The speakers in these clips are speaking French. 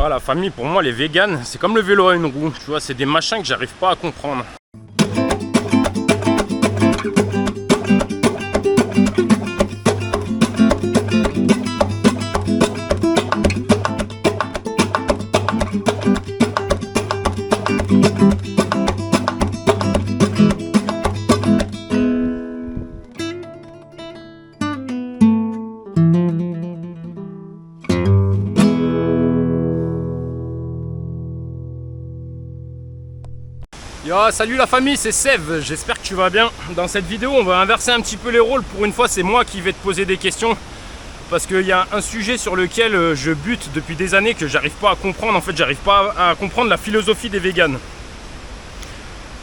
Ah, la famille, pour moi, les véganes, c'est comme le vélo à une roue. Tu vois, c'est des machins que j'arrive pas à comprendre. Yo, salut la famille, c'est Sev, j'espère que tu vas bien. Dans cette vidéo, on va inverser un petit peu les rôles. Pour une fois, c'est moi qui vais te poser des questions. Parce qu'il y a un sujet sur lequel je bute depuis des années que j'arrive pas à comprendre. En fait, j'arrive pas à comprendre la philosophie des véganes.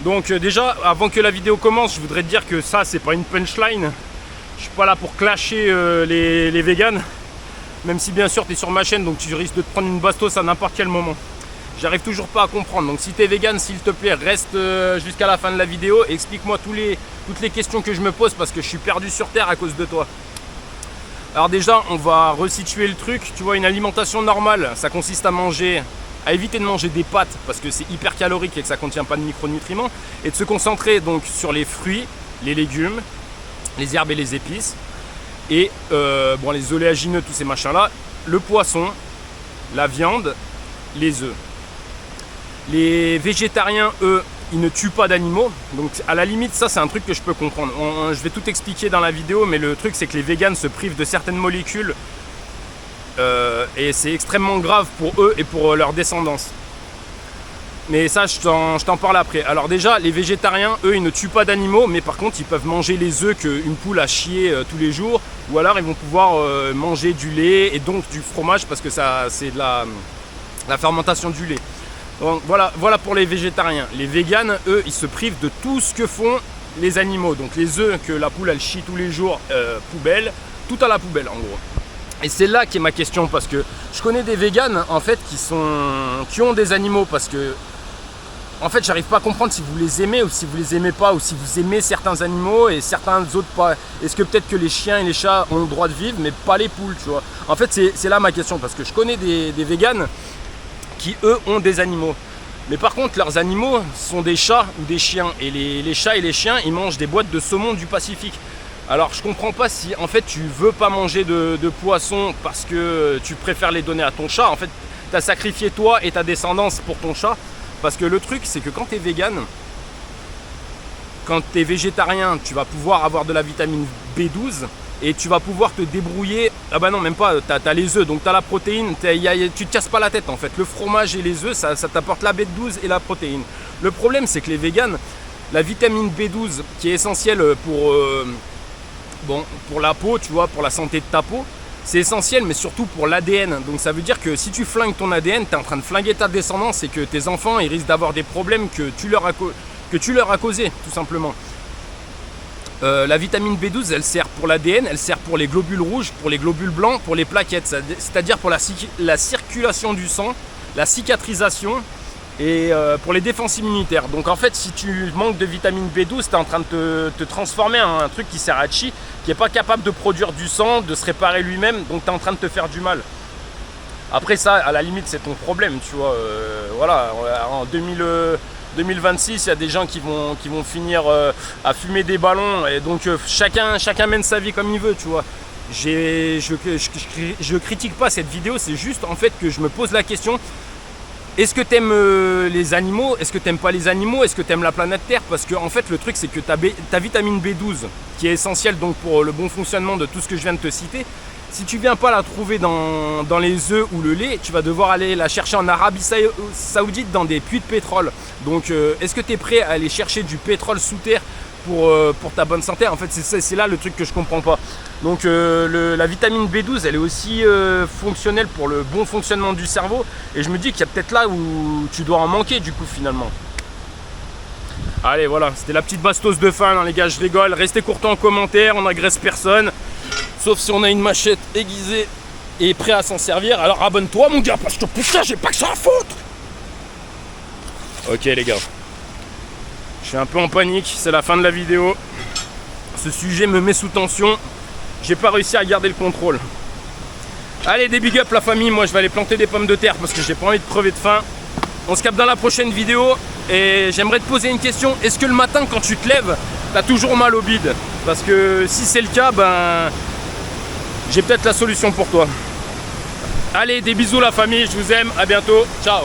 Donc déjà, avant que la vidéo commence, je voudrais te dire que ça, c'est pas une punchline. Je suis pas là pour clasher les véganes. Même si bien sûr, tu es sur ma chaîne, donc tu risques de te prendre une bastos à n'importe quel moment. J'arrive toujours pas à comprendre, donc si tu es vegan, s'il te plaît, reste jusqu'à la fin de la vidéo et explique-moi toutes les questions que je me pose parce que je suis perdu sur terre à cause de toi. Alors déjà, on va resituer le truc. Tu vois, une alimentation normale, ça consiste à éviter de manger des pâtes parce que c'est hyper calorique et que ça contient pas de micronutriments, et de se concentrer donc sur les fruits, les légumes, les herbes et les épices, et bon, les oléagineux, tous ces machins là, le poisson, la viande, les œufs. Les végétariens, eux, ils ne tuent pas d'animaux. Donc à la limite, ça c'est un truc que je peux comprendre. Je vais tout expliquer dans la vidéo, mais le truc c'est que les véganes se privent de certaines molécules et c'est extrêmement grave pour eux et pour leur descendance. Mais ça, je t'en parle après. Alors déjà, les végétariens, eux, ils ne tuent pas d'animaux, mais par contre, ils peuvent manger les œufs qu'une poule a chié tous les jours, ou alors ils vont pouvoir manger du lait et donc du fromage parce que ça c'est de la fermentation du lait. Donc voilà pour les végétariens. Les véganes, eux, ils se privent de tout ce que font les animaux. Donc les œufs que la poule elle chie tous les jours, poubelle, tout à la poubelle en gros. Et c'est là qu'est ma question, parce que je connais des véganes en fait qui ont des animaux, parce que en fait j'arrive pas à comprendre si vous les aimez ou si vous les aimez pas, ou si vous aimez certains animaux et certains autres pas. Est-ce que peut-être que les chiens et les chats ont le droit de vivre mais pas les poules, tu vois. En fait c'est là ma question, parce que je connais des véganes qui eux ont des animaux. Mais par contre leurs animaux sont des chats ou des chiens. Et les chats et les chiens, ils mangent des boîtes de saumon du Pacifique. Alors je comprends pas si en fait tu veux pas manger de poisson parce que tu préfères les donner à ton chat. En fait tu as sacrifié toi et ta descendance pour ton chat. Parce que le truc c'est que quand tu es vegan, quand tu es végétarien, tu vas pouvoir avoir de la vitamine B12. Et tu vas pouvoir te débrouiller. Ah bah non, même pas, t'as les œufs, donc t'as la protéine, tu te casses pas la tête en fait. Le fromage et les œufs, ça t'apporte la B12 et la protéine. Le problème c'est que les véganes, la vitamine B12 qui est essentielle pour la peau, tu vois, pour la santé de ta peau, c'est essentiel, mais surtout pour l'ADN. Donc ça veut dire que si tu flingues ton ADN, t'es en train de flinguer ta descendance et que tes enfants ils risquent d'avoir des problèmes que tu leur as causé, tout simplement. La vitamine B12, elle sert pour l'ADN, elle sert pour les globules rouges, pour les globules blancs, pour les plaquettes, c'est-à-dire pour la circulation du sang, la cicatrisation et pour les défenses immunitaires. Donc en fait, si tu manques de vitamine B12, tu es en train de te transformer en un truc qui sert à chi, qui n'est pas capable de produire du sang, de se réparer lui-même, donc tu es en train de te faire du mal. Après ça, à la limite, c'est ton problème, tu vois. Voilà, en 2026, il y a des gens qui vont finir à fumer des ballons, et donc chacun mène sa vie comme il veut, tu vois. Je critique pas cette vidéo, c'est juste en fait que je me pose la question: est-ce que t'aimes les animaux? Est-ce que t'aimes pas les animaux? Est-ce que t'aimes la planète Terre? Parce que en fait le truc c'est que ta vitamine B12 qui est essentielle donc pour le bon fonctionnement de tout ce que je viens de te citer, si tu viens pas la trouver dans les œufs ou le lait, tu vas devoir aller la chercher en Arabie Saoudite dans des puits de pétrole. Donc est-ce que tu es prêt à aller chercher du pétrole sous terre pour ta bonne santé? En fait c'est là le truc que je comprends pas. Donc la vitamine B12 elle est aussi fonctionnelle pour le bon fonctionnement du cerveau, et je me dis qu'il y a peut-être là où tu dois en manquer du coup finalement. Allez voilà, c'était la petite bastos de fin, hein, les gars, je rigole. Restez courtois en commentaire, on n'agresse personne. Sauf si on a une machette aiguisée et prêt à s'en servir. Alors abonne-toi mon gars, parce que putain j'ai pas que ça à foutre. Ok les gars, je suis un peu en panique, c'est la fin de la vidéo. Ce sujet me met sous tension. J'ai pas réussi à garder le contrôle. Allez, des big up la famille, moi je vais aller planter des pommes de terre parce que j'ai pas envie de crever de faim. On se capte dans la prochaine vidéo et j'aimerais te poser une question. Est-ce que le matin quand tu te lèves, t'as toujours mal au bide? Parce que si c'est le cas, ben j'ai peut-être la solution pour toi. Allez, des bisous la famille, je vous aime, à bientôt, ciao.